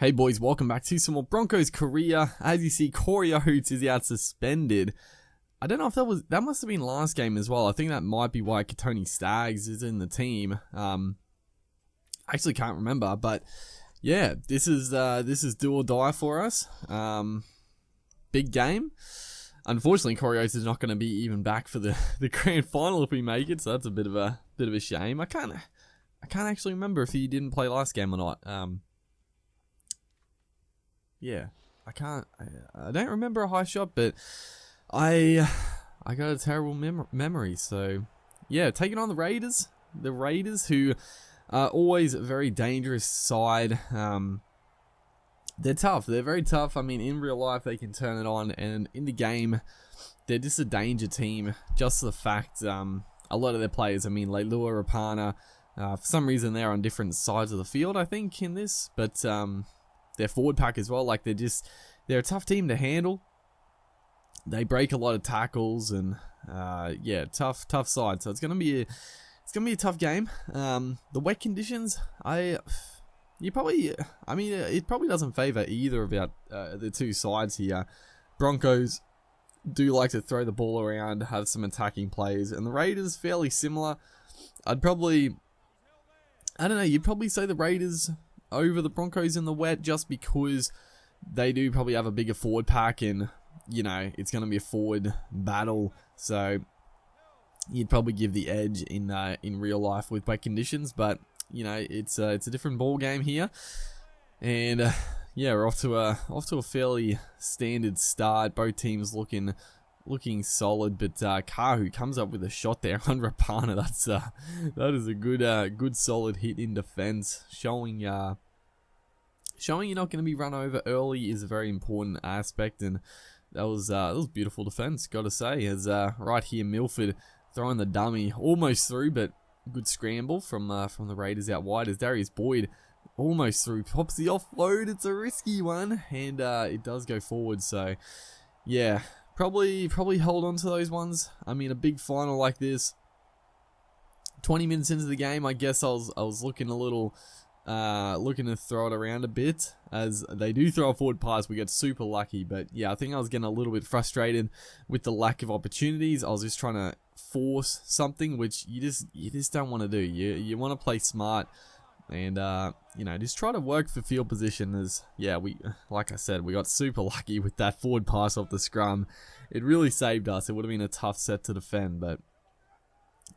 Hey boys, welcome back to some more Broncos career. As you see, Corey Oates is out suspended. I don't know if that must have been last game as well. I think that might be why Tony Staggs is in the team. I actually can't remember, but yeah, this is do or die for us. Big game. Unfortunately, Corey Oates is not going to be even back for the grand final if we make it, so that's a bit of a shame. I can't actually remember if he didn't play last game or not. Yeah, I don't remember a high shot, but I got a terrible memory. So yeah, taking on the Raiders who are always a very dangerous side. They're tough. They're very tough. I mean, in real life they can turn it on, and in the game they're just a danger team. Just the fact, a lot of their players, I mean, like Lua Rapana, for some reason they're on different sides of the field, I think, in this, but their forward pack as well, like they're a tough team to handle. They break a lot of tackles, and yeah, tough side. So it's gonna be a tough game. The wet conditions, it probably doesn't favor either of the two sides here. Broncos do like to throw the ball around, have some attacking plays, and the Raiders fairly similar. You'd probably say the Raiders over the Broncos in the wet, just because they do probably have a bigger forward pack, and you know it's going to be a forward battle, so you'd probably give the edge in real life with wet conditions. But you know it's a different ball game here, and yeah, we're off to a fairly standard start. Both teams looking solid, but Kahu comes up with a shot there on Rapana. That is a good solid hit in defense, showing you're not going to be run over early is a very important aspect, and that was beautiful defense, gotta say. As right here, Milford throwing the dummy almost through, but good scramble from the Raiders out wide as Darius Boyd almost through, pops the offload. It's a risky one, and it does go forward. So yeah, probably hold on to those ones. I mean, a big final like this, 20 minutes into the game, I guess I was looking a little, looking to throw it around a bit, as they do throw a forward pass. We get super lucky, but yeah, I think I was getting a little bit frustrated with the lack of opportunities. I was just trying to force something, which you just don't want to do. You want to play smart, and you know, just try to work for field position. As yeah, like I said, we got super lucky with that forward pass off the scrum. It really saved us. It would have been a tough set to defend, but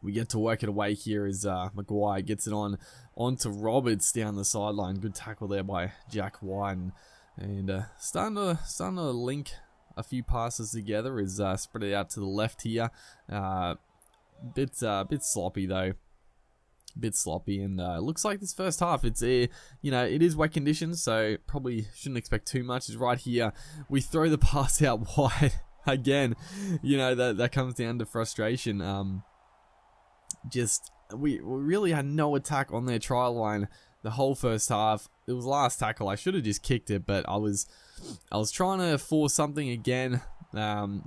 we get to work it away here as Maguire gets it onto Roberts down the sideline. Good tackle there by Jack White, and starting to link a few passes together. Is spread it out to the left here. Bit sloppy though. Bit sloppy, and looks like this first half, it's it is wet conditions, so probably shouldn't expect too much. Is right here, we throw the pass out wide again. You know, that comes down to frustration. We really had no attack on their try line the whole first half. It was last tackle. I should have just kicked it, but I was trying to force something again.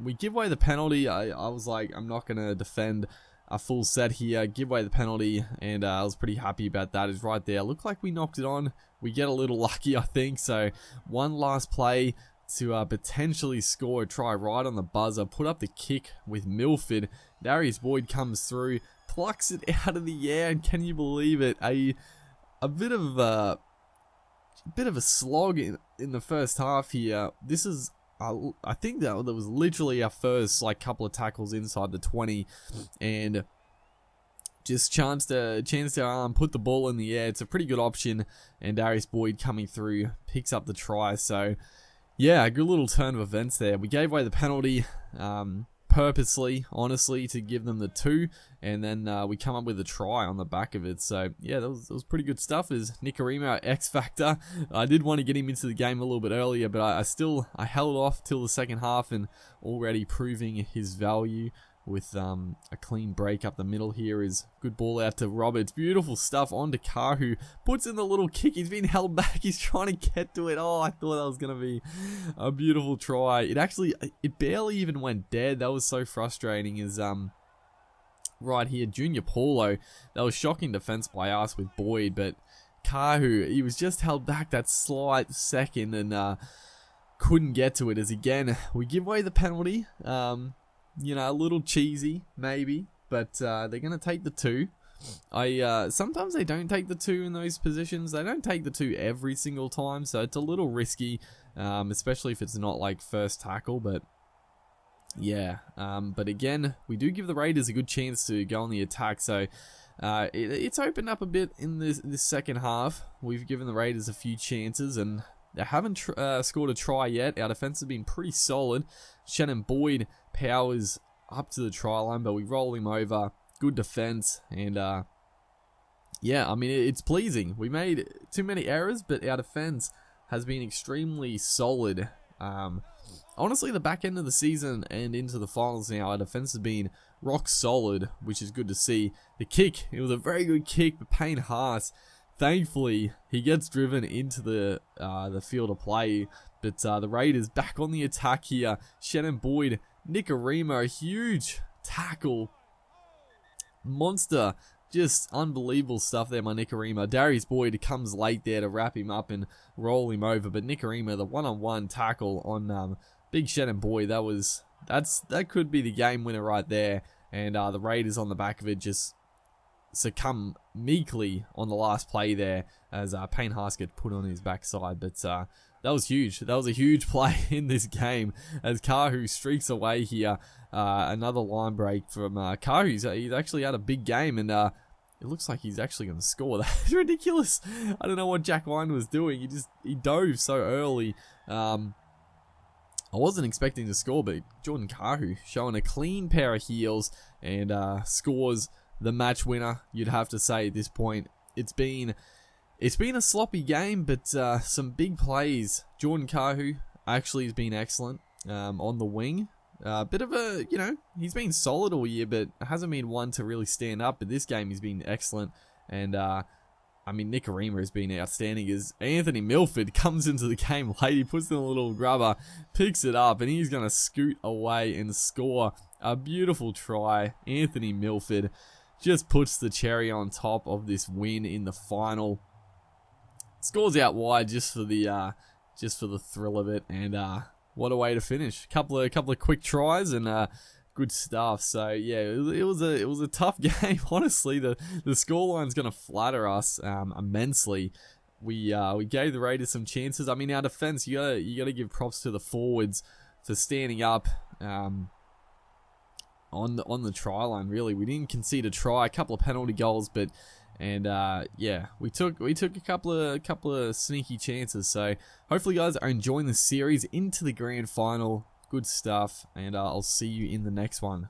We give away the penalty. I was like, I'm not gonna defend a full set here, give away the penalty, and I was pretty happy about that. Is right there. Looked like we knocked it on. We get a little lucky, I think. So one last play to potentially score a try right on the buzzer. Put up the kick with Milford. Darius Boyd comes through, plucks it out of the air, and can you believe it? A bit of a slog in the first half here. This is I think that was literally our first couple of tackles inside the 20, and just chance to put the ball in the air. It's a pretty good option, and Darius Boyd coming through picks up the try. So yeah, a good little turn of events there. We gave away the penalty purposely, honestly, to give them the 2, and then we come up with a try on the back of it. So yeah, that was pretty good stuff. Is Nicarima our X factor? I did want to get him into the game a little bit earlier, but I held off till the second half, and already proving his value with a clean break up the middle here. Is good ball out to Roberts. Beautiful stuff onto Kahu. Puts in the little kick. He's been held back. He's trying to get to it. Oh, I thought that was going to be a beautiful try. It barely even went dead. That was so frustrating. Is right here, Junior Paulo. That was shocking defense by us with Boyd, but Kahu, he was just held back that slight second and couldn't get to it, as again, we give away the penalty. You know, a little cheesy, maybe, but they're going to take the 2. Sometimes they don't take the 2 in those positions. They don't take the 2 every single time, so it's a little risky, especially if it's not like first tackle, but yeah. But again, we do give the Raiders a good chance to go on the attack, so it's opened up a bit in this second half. We've given the Raiders a few chances, and they haven't scored a try yet. Our defense has been pretty solid. Shannon Boyd powers up to the try line, but we roll him over. Good defense, and yeah, I mean, it's pleasing. We made too many errors, but our defense has been extremely solid. Honestly, the back end of the season and into the finals now, our defense has been rock solid, which is good to see. The kick, it was a very good kick, but Payne Haas, thankfully, he gets driven into the field of play. But the Raiders back on the attack here. Shannon Boyd, Nicarima, a huge tackle. Monster, just unbelievable stuff there by Nicarima. Darius Boyd comes late there to wrap him up and roll him over. But Nicarima, the one-on-one tackle on Big Shannon Boyd, that could be the game winner right there. And the Raiders on the back of it just succumb meekly on the last play there as Payne Haas gets put on his backside. But that was huge. That was a huge play in this game as Kahu streaks away here. Another line break from Kahu. He's actually had a big game, and it looks like he's actually going to score. That's ridiculous. I don't know what Jack Wine was doing. He dove so early. I wasn't expecting to score, but Jordan Kahu showing a clean pair of heels and scores the match winner, you'd have to say at this point. It's been a sloppy game, but some big plays. Jordan Kahu actually has been excellent on the wing. Bit of a, he's been solid all year, but hasn't been one to really stand up. But this game he's been excellent. And, Nicarima has been outstanding as Anthony Milford comes into the game late. He puts in a little grubber, picks it up, and he's going to scoot away and score a beautiful try. Anthony Milford just puts the cherry on top of this win in the final. Scores out wide just for the thrill of it, and what a way to finish. Couple of quick tries and good stuff. So yeah, it was a tough game. Honestly, the scoreline's gonna flatter us immensely. We gave the Raiders some chances. I mean, our defense, you gotta give props to the forwards for standing up on the try line. Really, we didn't concede a try, a couple of penalty goals, but we took a couple of sneaky chances. So hopefully, you guys are enjoying the series into the grand final. Good stuff, and I'll see you in the next one.